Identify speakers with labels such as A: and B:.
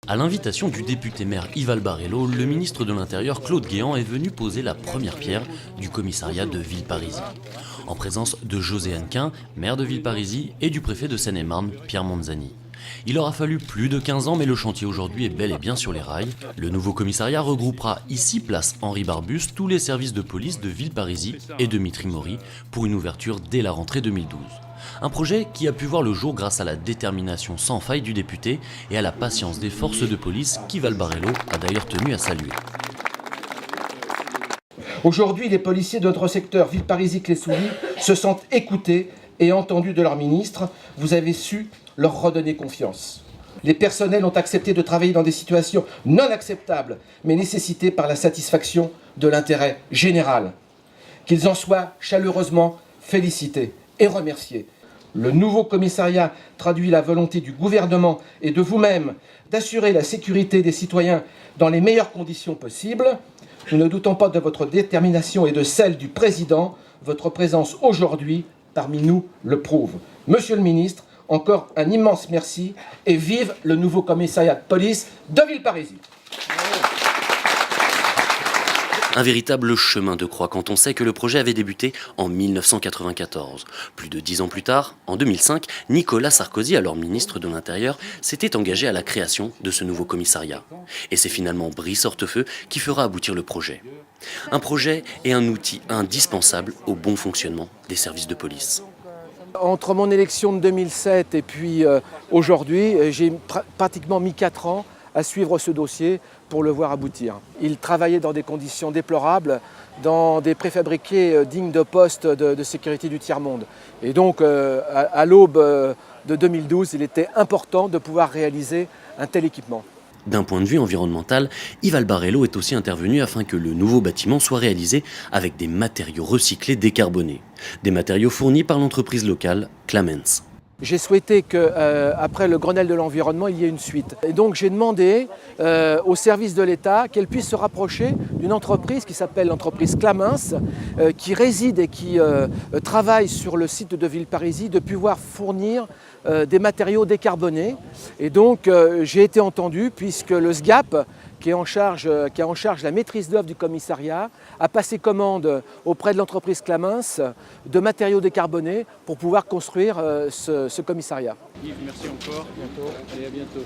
A: À l'invitation du député-maire Yves Albarello, le ministre de l'Intérieur Claude Guéant est venu poser la première pierre du commissariat de Villeparisis. En présence de José Hannequin, maire de Villeparisis, et du préfet de Seine-et-Marne, Pierre Monzani. Il aura fallu plus de 15 ans, mais le chantier aujourd'hui est bel et bien sur les rails. Le nouveau commissariat regroupera ici, place Henri Barbus, tous les services de police de Villeparisis et de Mitry-Mory pour une ouverture dès la rentrée 2012. Un projet qui a pu voir le jour grâce à la détermination sans faille du député et à la patience des forces de police qu'Yves Albarello a d'ailleurs tenu à saluer.
B: Aujourd'hui, les policiers de notre secteur Villeparisis-Claye-Souilly se sentent écoutés et entendus de leur ministre. Vous avez su leur redonner confiance. Les personnels ont accepté de travailler dans des situations non acceptables, mais nécessitées par la satisfaction de l'intérêt général. Qu'ils en soient chaleureusement félicités et remerciés. Le nouveau commissariat traduit la volonté du gouvernement et de vous-même d'assurer la sécurité des citoyens dans les meilleures conditions possibles. Nous ne doutons pas de votre détermination et de celle du président. Votre présence aujourd'hui parmi nous le prouve. Monsieur le ministre, encore un immense merci et vive le nouveau commissariat de police de Villeparisis.
A: Un véritable chemin de croix quand on sait que le projet avait débuté en 1994. Plus de 10 ans plus tard, en 2005, Nicolas Sarkozy, alors ministre de l'Intérieur, s'était engagé à la création de ce nouveau commissariat. Et c'est finalement Brice Hortefeux qui fera aboutir le projet. Un projet et un outil indispensable au bon fonctionnement des services de police.
C: Entre mon élection de 2007 et puis aujourd'hui, j'ai pratiquement mis 4 ans à suivre ce dossier pour le voir aboutir. Il travaillait dans des conditions déplorables, dans des préfabriqués dignes de postes de sécurité du tiers-monde. Et donc, à l'aube de 2012, il était important de pouvoir réaliser un tel équipement.
A: D'un point de vue environnemental, Yves Albarello est aussi intervenu afin que le nouveau bâtiment soit réalisé avec des matériaux recyclés décarbonés. Des matériaux fournis par l'entreprise locale Clamens.
C: J'ai souhaité qu'après le Grenelle de l'environnement, il y ait une suite. Et donc j'ai demandé aux services de l'État qu'elle puisse se rapprocher d'une entreprise qui s'appelle l'entreprise Clamens, qui réside et qui travaille sur le site de Villeparisis, de pouvoir fournir des matériaux décarbonés. Et donc j'ai été entendu puisque le SGAP, qui a en charge la maîtrise d'œuvre du commissariat, a passé commande auprès de l'entreprise Clamens de matériaux décarbonés pour pouvoir construire ce commissariat.
D: Yves, merci encore. À bientôt. Allez, à bientôt.